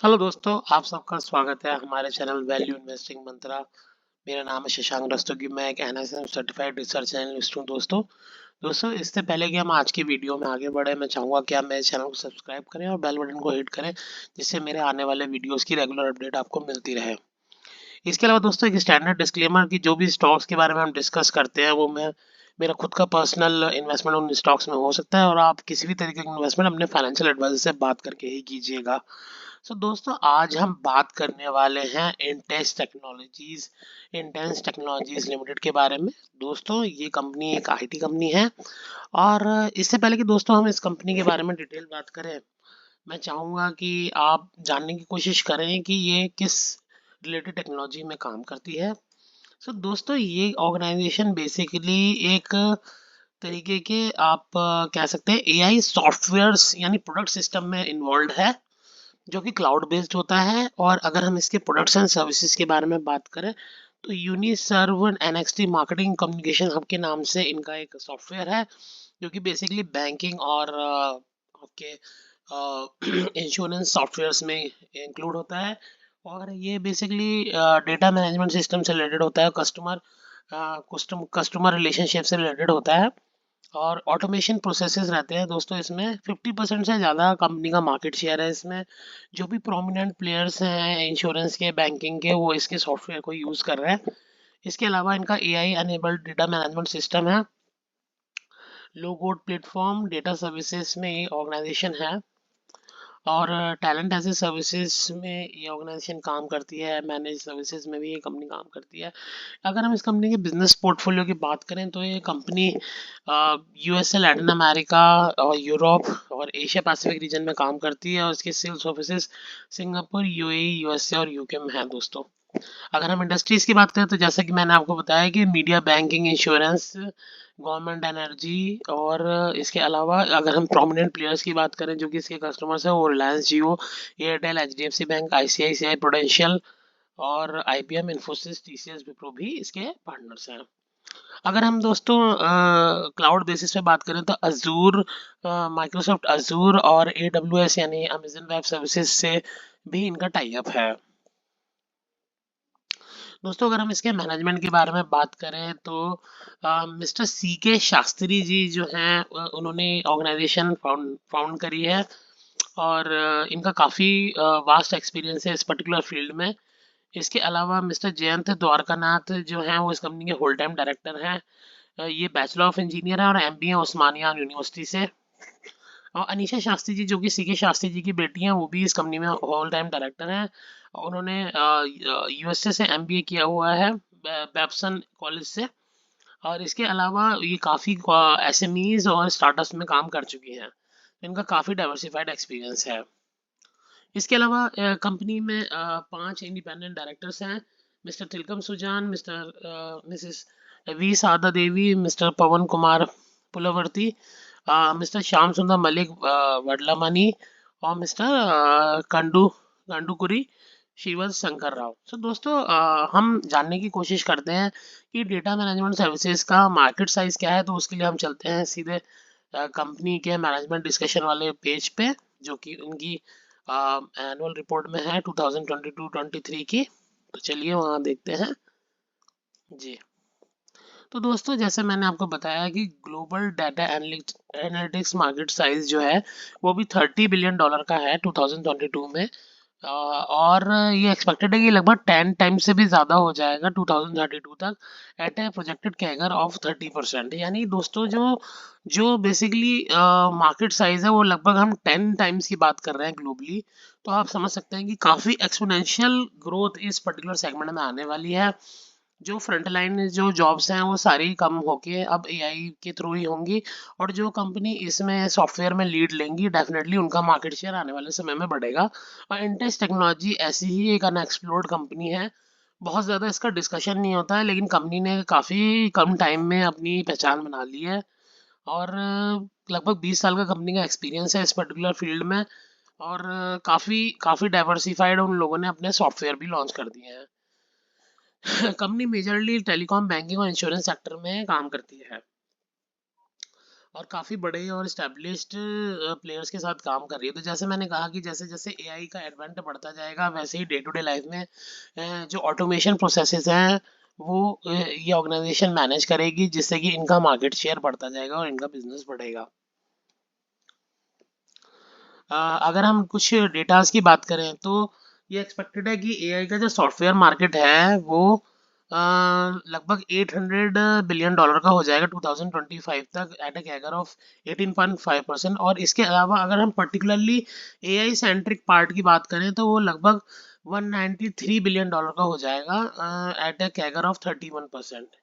Hello दोस्तों, आप सबका स्वागत है हमारे चैनल वैल्यू इन्वेस्टिंग मंत्रा। मेरा नाम है शशांक रस्तोगी। मैं एक एनएसएम सर्टिफाइड रिसर्च एनालिस्ट हूँ। दोस्तों इससे पहले कि हम आज की वीडियो में आगे बढ़े, मैं चाहूँगा कि आप मेरे चैनल को सब्सक्राइब करें और बेल बटन को हिट करें, जिससे मेरे आने वाले वीडियोस की रेगुलर अपडेट आपको मिलती रहे। इसके अलावा दोस्तों एक स्टैंडर्ड डिस्क्लेमर कि जो भी स्टॉक्स के बारे में हम डिस्कस करते हैं वो मैं मेरा खुद का पर्सनल इन्वेस्टमेंट उन स्टॉक्स में हो सकता है, और आप किसी भी तरीके की इन्वेस्टमेंट अपने फाइनेंशियल एडवाइजर से बात करके ही कीजिएगा। दोस्तों आज हम बात करने वाले हैं इंटेंस टेक्नोलॉजीज लिमिटेड के बारे में। दोस्तों ये कंपनी एक आईटी कंपनी है, और इससे पहले कि दोस्तों हम इस कंपनी के बारे में डिटेल बात करें, मैं चाहूँगा कि आप जानने की कोशिश करें कि ये किस रिलेटेड टेक्नोलॉजी में काम करती है। दोस्तों ये ऑर्गेनाइजेशन बेसिकली एक तरीके के आप कह सकते हैं एआई सॉफ्टवेयर्स यानी प्रोडक्ट सिस्टम में इन्वॉल्व है, जो कि क्लाउड बेस्ड होता है। और अगर हम इसके प्रोडक्ट्स एंड सर्विसेज के बारे में बात करें तो यूनिसर्व एनएक्सटी मार्केटिंग कम्युनिकेशन हब के नाम से इनका एक सॉफ्टवेयर है, जो कि बेसिकली बैंकिंग और आपके इंश्योरेंस सॉफ्टवेयर्स में इंक्लूड होता है। और ये बेसिकली डेटा मैनेजमेंट सिस्टम से रिलेटेड होता है, कस्टमर रिलेशनशिप से रिलेटेड होता है, और ऑटोमेशन प्रोसेसेस रहते हैं। दोस्तों इसमें 50% से ज़्यादा कंपनी का मार्केट शेयर है। इसमें जो भी प्रोमिनेंट प्लेयर्स हैं इंश्योरेंस के, बैंकिंग के, वो इसके सॉफ्टवेयर को यूज़ कर रहे हैं। इसके अलावा इनका AI enabled data management system है। लो कोड प्लेटफॉर्म डेटा सर्विसेज में ये ऑर्गेनाइजेशन है, और टैलेंट एज ए सर्विसेज में ये ऑर्गेनाइजेशन काम करती है। मैनेज सर्विसेज में भी ये कंपनी काम करती है। अगर हम इस कंपनी के बिजनेस पोर्टफोलियो की बात करें तो ये कंपनी यूएसए, लैटिन अमेरिका और यूरोप और एशिया पैसिफिक रीजन में काम करती है, और इसके sales offices Singapore, UAE, USA और यूके में है। दोस्तों अगर हम इंडस्ट्रीज की बात करें तो जैसा कि मैंने आपको बताया कि media, banking, insurance, government, energy, और इसके अलावा अगर हम प्रोमिनेंट प्लेयर्स की बात करें जो कि इसके कस्टमर्स हैं, वो Reliance Jio, Airtel, HDFC bank, ICICI Prudential और आईबीएम, इन्फोसिस, टीसीएस, विप्रो भी इसके पार्टनर्स हैं। अगर हम दोस्तों क्लाउड बेसिस पे बात करें तो अजूर, माइक्रोसॉफ्ट अजूर और एडब्ल्यूएस यानी अमेजन वेब सर्विसेज से भी इनका टाई अप है। दोस्तों अगर हम इसके मैनेजमेंट के बारे में बात करें तो मिस्टर सी के शास्त्री जी जो हैं उन्होंने ऑर्गेनाइजेशन फाउंड करी है, और इनका काफ़ी वास्ट एक्सपीरियंस है इस पर्टिकुलर फील्ड में। इसके अलावा मिस्टर जयंत द्वारकानाथ जो हैं वो इस कंपनी के होल टाइम डायरेक्टर हैं। ये बैचलर ऑफ इंजीनियर है और एमबीए उस्मानिया यूनिवर्सिटी से। और अनीशा शास्त्री जी जो कि सी के शास्त्री जी की बेटी हैं, वो भी इस कंपनी में होल टाइम डायरेक्टर हैं। उन्होंने यूएसए से एमबीए किया हुआ है, बेप्सन कॉलेज से। और इसके अलावा ये काफ़ी एसएमईज और स्टार्टअप्स में काम कर चुकी हैं। इनका काफ़ी डाइवर्सिफाइड एक्सपीरियंस है। इसके अलावा कंपनी में 5 इंडिपेंडेंट डायरेक्टर्स हैं। Mr Tilakam Sujan, Mrs V Sada Devi, Mr Pawan Kumar Pulavarthi, Mr Shyam Sundar Malik Vadlamani, और मिस्टर कंडुकुरी शिवल शंकर राव। दोस्तों हम जानने की कोशिश करते हैं कि डेटा मैनेजमेंट सर्विसेज का मार्केट साइज क्या है। तो उसके लिए हम चलते हैं सीधे कंपनी के मैनेजमेंट डिस्कशन वाले पेज पे, जो कि उनकी एनुअल रिपोर्ट में है 2022-23 की। तो चलिए वहाँ देखते हैं जी। तो दोस्तों जैसे मैंने आपको बताया कि global data analytics market size जो है वो भी $30 बिलियन का है 2022 में। और ये एक्सपेक्टेड है कि लगभग 10 टाइम्स से भी ज़्यादा हो जाएगा 2032 तक, at a projected CAGR of 30%। यानी दोस्तों जो जो बेसिकली मार्केट साइज है वो लगभग हम 10 टाइम्स की बात कर रहे हैं ग्लोबली। तो आप समझ सकते हैं कि काफ़ी एक्सपोनेंशियल ग्रोथ इस पर्टिकुलर सेगमेंट में आने वाली है। जो फ्रंट लाइन जो जॉब्स हैं वो सारी कम होके अब एआई के थ्रू ही होंगी, और जो कंपनी इसमें सॉफ्टवेयर में लीड लेंगी डेफिनेटली उनका मार्केट शेयर आने वाले समय में बढ़ेगा। और इंटेस टेक्नोलॉजी ऐसी ही एक अनएक्सप्लोर्ड कंपनी है। बहुत ज़्यादा इसका डिस्कशन नहीं होता है, लेकिन कंपनी ने काफ़ी कम टाइम में अपनी पहचान बना ली है, और लगभग 20 साल का कंपनी का एक्सपीरियंस है इस पर्टिकुलर फील्ड में। और काफ़ी काफ़ी डाइवर्सिफाइड उन लोगों ने अपने सॉफ्टवेयर भी लॉन्च कर दिए हैं। कंपनी मेजरली टेलीकॉम, बैंकिंग और इंश्योरेंस सेक्टर में काम करती है। और काफ़ी बड़े और इस्टेब्लिश्ड प्लेयर्स के साथ काम कर रही है। तो जैसे मैंने कहा कि जैसे जैसे एआई का एडवेंट बढ़ता जाएगा, वैसे ही डे टू डे लाइफ में जो ऑटोमेशन प्रोसेसेस हैं वो ये ऑर्गेनाइजेशन मैनेज करेगी, जिससे कि इनका मार्केट शेयर बढ़ता जाएगा और इनका बिजनेस बढ़ेगा। अगर हम कुछ डेटास की बात करें तो ये एक्सपेक्टेड है कि एआई का जो सॉफ्टवेयर मार्केट है वो लगभग $800 बिलियन का हो जाएगा 2025 तक एट अ कैगर ऑफ 18.5%। और इसके अलावा अगर हम पर्टिकुलरली एआई सेंट्रिक पार्ट की बात करें तो वो लगभग $193 बिलियन का हो जाएगा एट अ कैगर ऑफ 31%।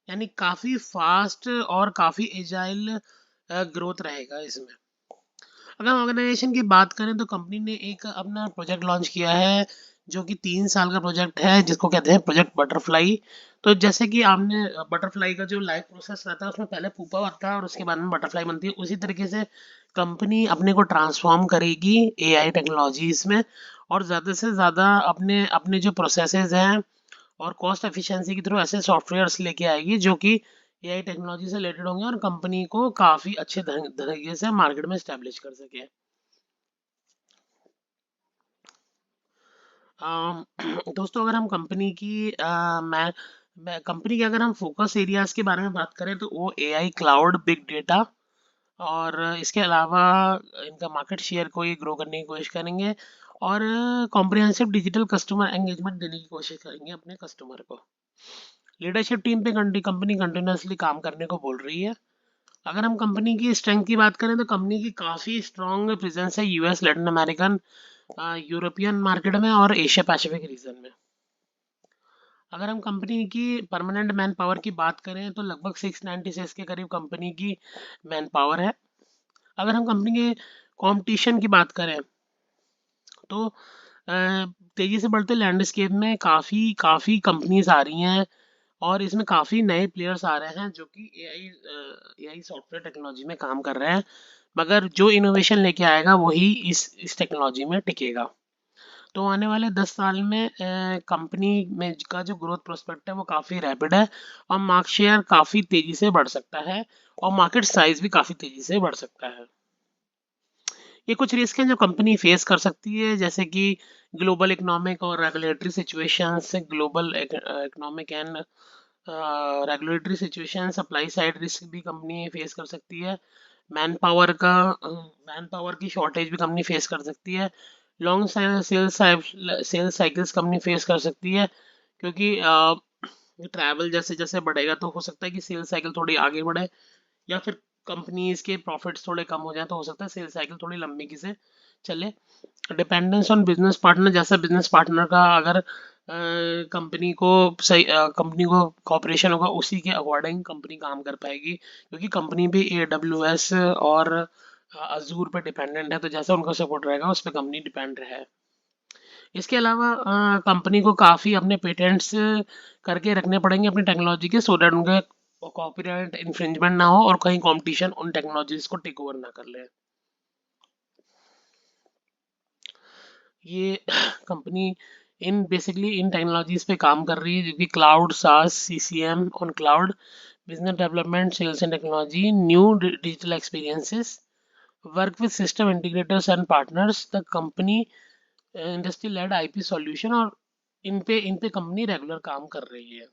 यानी काफ़ी फास्ट और काफ़ी एजाइल ग्रोथ रहेगा इसमें। अगर हम ऑर्गेनाइजेशन की बात करें तो कंपनी ने एक अपना प्रोजेक्ट लॉन्च किया है जो कि 3 साल का प्रोजेक्ट है, जिसको कहते हैं प्रोजेक्ट बटरफ्लाई। तो जैसे कि आपने बटरफ्लाई का जो लाइफ प्रोसेस रहता है उसमें पहले पुपा बनता है और उसके बाद में बटरफ्लाई बनती है, उसी तरीके से कंपनी अपने को ट्रांसफॉर्म करेगी एआई टेक्नोलॉजीज में और ज़्यादा से ज़्यादा अपने अपने जो प्रोसेसेस हैं और कॉस्ट एफिशिएंसी के थ्रू ऐसे सॉफ्टवेयर्स लेके आएगी जो कि एआई टेक्नोलॉजी से रिलेटेड होंगे और कंपनी को काफ़ी अच्छे तरीके से मार्केट में स्टैब्लिश कर सके। अम, दोस्तों अगर हम कंपनी की मैं कंपनी के अगर हम फोकस एरियाज के बारे में बात करें तो वो एआई, क्लाउड, बिग डेटा और इसके अलावा इनका मार्केट शेयर को ये ग्रो करने की कोशिश करेंगे और कॉम्प्रिहेंसिव डिजिटल कस्टमर एंगेजमेंट देने की कोशिश करेंगे अपने कस्टमर को। लीडरशिप टीम पे कंपनी कंटिन्यूसली काम करने को बोल रही है। अगर हम कंपनी की स्ट्रेंथ की बात करें तो कंपनी की काफ़ी स्ट्रॉन्ग प्रेजेंस है US, Latin American, European market में और एशिया पैसिफिक रीजन में। अगर हम कंपनी की परमानेंट मैन पावर की बात करें तो लगभग 696 के करीब कंपनी की मैन पावर है। अगर हम कंपनी के कंपटीशन की बात करें तो तेज़ी से बढ़ते लैंडस्केप में काफ़ी काफ़ी कंपनीज आ रही हैं और इसमें काफ़ी नए प्लेयर्स आ रहे हैं जो कि एआई सॉफ्टवेयर टेक्नोलॉजी में काम कर रहे हैं, मगर जो इनोवेशन लेके आएगा वही इस टेक्नोलॉजी में टिकेगा। तो आने वाले 10 साल में कंपनी में का जो ग्रोथ प्रोस्पेक्ट है वो काफ़ी रैपिड है और मार्केट शेयर काफ़ी तेज़ी से बढ़ सकता है और मार्केट साइज भी काफ़ी तेज़ी से बढ़ सकता है। ये कुछ रिस्क हैं जो कंपनी फेस कर सकती है, जैसे कि ग्लोबल इकोनॉमिक और regulatory situations, global economic and regulatory situation, supply side risk भी कंपनी फेस कर सकती है। मैन पावर की शॉर्टेज भी कंपनी फेस कर सकती है। Long sales cycles company face कर सकती है, क्योंकि ट्रैवल जैसे जैसे बढ़ेगा तो हो सकता है कि सेल्स साइकिल थोड़ी आगे बढ़े या फिर कंपनीज के प्रॉफिट्स थोड़े कम हो जाए तो हो सकता है सेल्स साइकिल थोड़ी लंबी की से चले। डिपेंडेंस ऑन बिजनेस पार्टनर, जैसा बिजनेस पार्टनर का अगर कंपनी को कॉपरेशन होगा उसी के अकॉर्डिंग कंपनी काम कर पाएगी, क्योंकि कंपनी भी AWS और अजूर पे डिपेंडेंट है, तो जैसा उनका सपोर्ट रहेगा उस पर कंपनी डिपेंड है। इसके अलावा कंपनी को काफ़ी अपने पेटेंट्स करके रखने पड़ेंगे अपनी टेक्नोलॉजी के, सो दैट उनके कॉपीराइट इन्फ्रिंजमेंट ना हो और कहीं कंपटीशन उन टेक्नोलॉजीज को टेक ओवर ना कर ले। ये company in basically in technologies पे काम कर रही है, जो कि cloud, SaaS, CCM on cloud, business development, sales and technology, new digital experiences, work with system integrators and partners, the company industry led IP solution, और इन पे कंपनी रेगुलर काम कर रही है।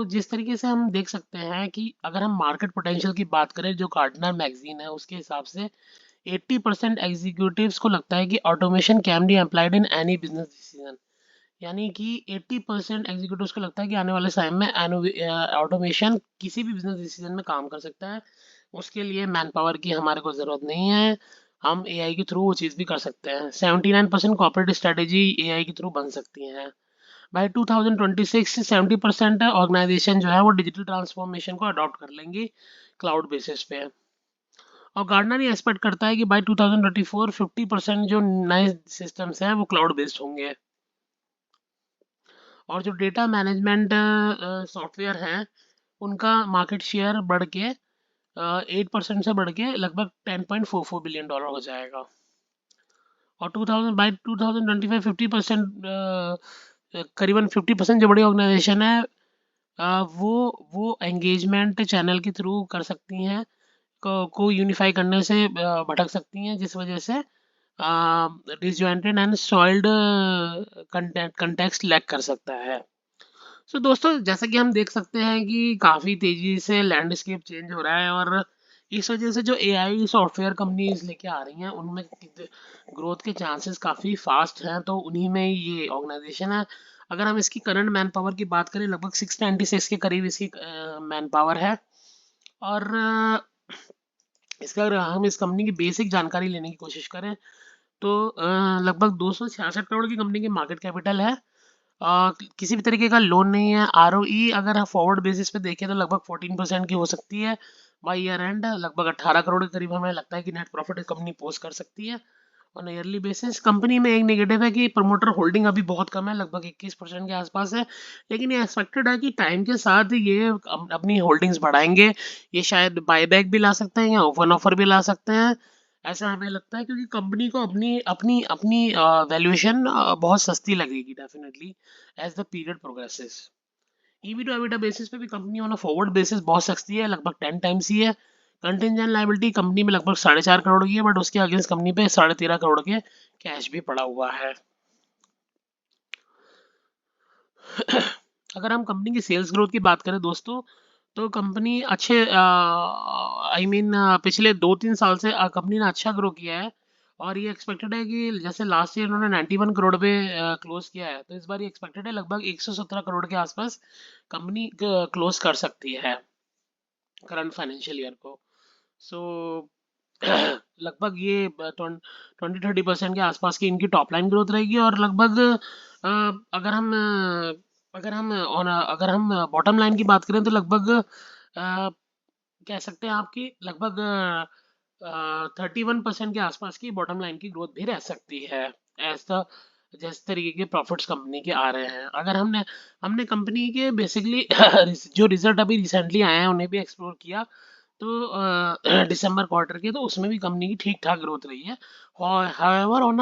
जिस तरीके से हम देख सकते हैं कि अगर हम मार्केट पोटेंशियल की बात करें, जो गार्टनर मैगजीन है उसके हिसाब से 80% एग्जीक्यूटिव्स को लगता है कि automation can be applied in any business decision. यानी कि 80% एग्जीक्यूटिव्स को लगता है कि आने वाले टाइम में ऑटोमेशन किसी भी बिजनेस डिसीजन में काम कर सकता है। उसके लिए मैन पावर की हमारे को ज़रूरत नहीं है, हम AI के थ्रू वो चीज़ भी कर सकते हैं। 79% कॉर्पोरेट स्ट्रेटेजी AI के थ्रू बन सकती हैं। बाय 2026 से 70% ऑर्गेनाइजेशन जो है वो डिजिटल ट्रांसफॉर्मेशन को अडॉप्ट कर लेंगी क्लाउड बेसिस पे। और गार्डनर ये एक्सपेक्ट करता है कि बाय 2024 50% जो नए सिस्टम्स हैं वो क्लाउड बेस्ड होंगे और जो डेटा मैनेजमेंट सॉफ्टवेयर हैं उनका मार्केट शेयर बढ़ के 8% से बढ़ के लगभग $10.44 बिलियन हो जाएगा। और 2000 बाई 2025 50% करीबन 50% जो बड़ी ऑर्गेनाइजेशन है वो एंगेजमेंट चैनल के थ्रू कर सकती हैं, को यूनिफाई करने से भटक सकती हैं, जिस वजह से disjointed and soiled context lack कर सकता है। सो दोस्तों, जैसा कि हम देख सकते हैं कि काफ़ी तेज़ी से लैंडस्केप चेंज हो रहा है, और इस वजह से जो एआई सॉफ्टवेयर कंपनीज लेके आ रही हैं उनमें ग्रोथ के चांसेस काफ़ी फास्ट हैं, तो उन्हीं में ये ऑर्गेनाइजेशन है। अगर हम इसकी करंट मैन पावर की बात करें, लगभग 696 के करीब इसकी मैन पावर है। और इसका अगर हम इस कंपनी की बेसिक जानकारी लेने की कोशिश करें तो लगभग 266 करोड़ की कंपनी की मार्केट कैपिटल है। किसी भी तरीके का लोन नहीं है। आरओई अगर हम फॉरवर्ड बेसिस पे देखें तो लगभग 14% की हो सकती है। बाई ईयर एंड लगभग 18 करोड़ के करीब हमें लगता है कि नेट प्रॉफिट कंपनी पोस्ट कर सकती है ऑन ईयरली बेसिस। कंपनी में एक नेगेटिव है कि प्रमोटर होल्डिंग अभी बहुत कम है, लगभग 21% के आसपास है, लेकिन ये एक्सपेक्टेड है कि टाइम के साथ ये अपनी होल्डिंग्स बढ़ाएंगे। ये शायद बायबैक भी ला सकते हैं या ओपन ऑफर भी ला सकते हैं, ऐसा हमें लगता है, क्योंकि कंपनी को अपनी अपनी अपनी वैल्यूएशन बहुत सस्ती लगेगी definitely as the period progresses. EV to EBITDA basis पे भी company on a forward basis बहुत सस्ती है, लगभग 10 टाइम्स ही है। कंटिजेंट लायबिलिटी कंपनी में लगभग 4.5 करोड़ की है, बट उसके अगेंस्ट कंपनी पे 13.5 करोड़ के कैश भी पड़ा हुआ है। अगर हम कंपनी की सेल्स ग्रोथ की बात करें दोस्तों, तो कंपनी अच्छे पिछले 2-3 साल से कंपनी ने अच्छा ग्रो किया है, और ये एक्सपेक्टेड है कि जैसे लास्ट ईयर उन्होंने 91 करोड़ पे क्लोज किया है, तो इस बार ये एक्सपेक्टेड है लगभग 117 करोड़ के आसपास कंपनी क्लोज कर सकती है करंट फाइनेंशियल ईयर को। सो लगभग ये 20-30% के आसपास की इनकी टॉप लाइन ग्रोथ रहेगी, और लगभग अगर हम बॉटम लाइन की बात करें तो लगभग कह सकते हैं आपकी लगभग 31% के आसपास की बॉटम लाइन की ग्रोथ भी रह सकती है, ऐसा जिस तरीके के प्रॉफिट्स कंपनी के आ रहे हैं। अगर हमने हमने कंपनी के बेसिकली जो रिजल्ट अभी रिसेंटली आए हैं उन्हें भी एक्सप्लोर किया, तो दिसंबर क्वार्टर के, तो उसमें भी कंपनी की ठीक ठाक ग्रोथ रही है। However on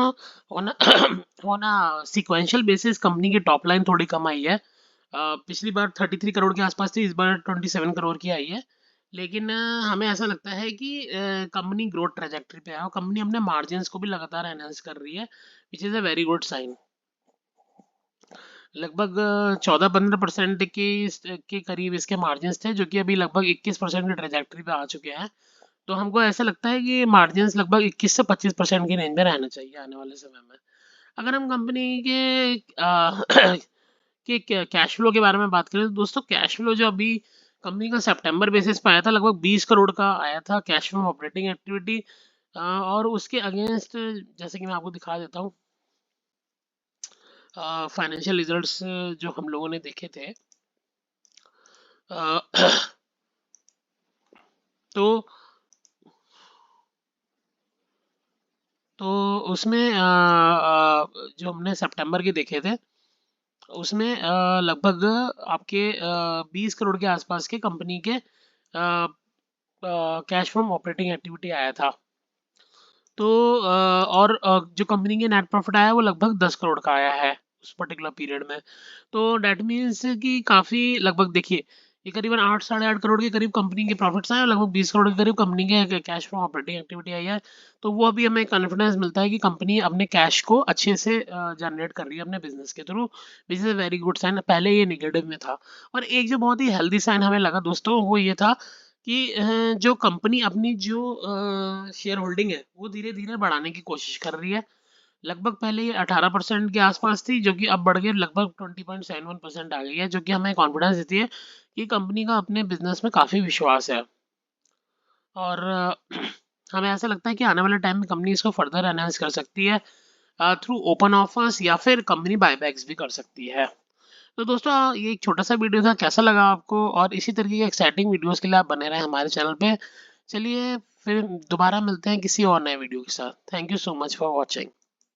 on a sequential basis company की टॉप लाइन थोड़ी कम आई है। पिछली बार 33 करोड़ के आसपास थी, इस बार 27 करोड़ की आई है, लेकिन हमें ऐसा लगता है कि कंपनी ग्रोथ ट्रेजेक्टरी पे है, और कंपनी अपने मार्जिन्स को भी लगातार एनहांस कर रही है, which is a very good sign. लगभग 14-15% के करीब इसके मार्जिन्स थे, जो कि अभी लगभग 21% की ट्रेजेक्टरी पे आ चुके हैं। तो हमको ऐसा लगता है कि मार्जिन्स लगभग 21 से 25% की रेंज में रहना चाहिए आने वाले समय में। अगर हम कंपनी के कैश फ्लो के बारे में बात करें तो दोस्तों, कैश फ्लो जो अभी कंपनी का सितंबर बेसिस पे आया था, लगभग 20 करोड़ का आया था कैश फ्लो ऑपरेटिंग एक्टिविटी। और उसके अगेंस्ट जैसे कि मैं आपको दिखा देता हूँ फाइनेंशियल रिजल्ट्स जो हम लोगों ने देखे थे। अ, तो उसमें जो हमने सितंबर के देखे थे उसमें लगभग आपके 20 करोड़ के आसपास के कंपनी के कैश फ्रॉम ऑपरेटिंग एक्टिविटी आया था। तो और जो कंपनी के नेट प्रॉफिट आया वो लगभग 10 करोड़ का आया है उस पर्टिकुलर पीरियड में। तो डेट मीन्स कि काफ़ी लगभग देखिए, ये करीबन 8-8.5 करोड़ के करीब कंपनी के प्रॉफिट्स आए, और लगभग 20 करोड़ के करीब कंपनी के कैश फ्रॉम ऑपरेटिंग एक्टिविटी आई है। तो वो अभी हमें कॉन्फिडेंस मिलता है कि कंपनी अपने कैश को अच्छे से जनरेट कर रही है अपने बिजनेस के through, which is a very good sign. पहले ये निगेटिव में था। और एक जो बहुत ही हेल्दी साइन हमें लगा दोस्तों, वो ये था कि जो कंपनी अपनी जो शेयर होल्डिंग है वो धीरे धीरे बढ़ाने की कोशिश कर रही है। लगभग पहले ये 18% के आसपास थी, जो कि अब बढ़ के लगभग 20.71% आ गई है, जो कि हमें कॉन्फिडेंस देती है कि कंपनी का अपने बिजनेस में काफ़ी विश्वास है। और हमें ऐसा लगता है कि आने वाले टाइम में कंपनी इसको फर्दर एनहांस कर सकती है थ्रू ओपन ऑफर्स, या फिर कंपनी बायबैक्स भी कर सकती है। तो दोस्तों, ये एक छोटा सा वीडियो था, कैसा लगा आपको? और इसी तरीके के एक्साइटिंग वीडियोस के लिए आप बने रहें हमारे चैनल पे। चलिए फिर दोबारा मिलते हैं किसी और नए वीडियो के साथ। Thank you so much for watching.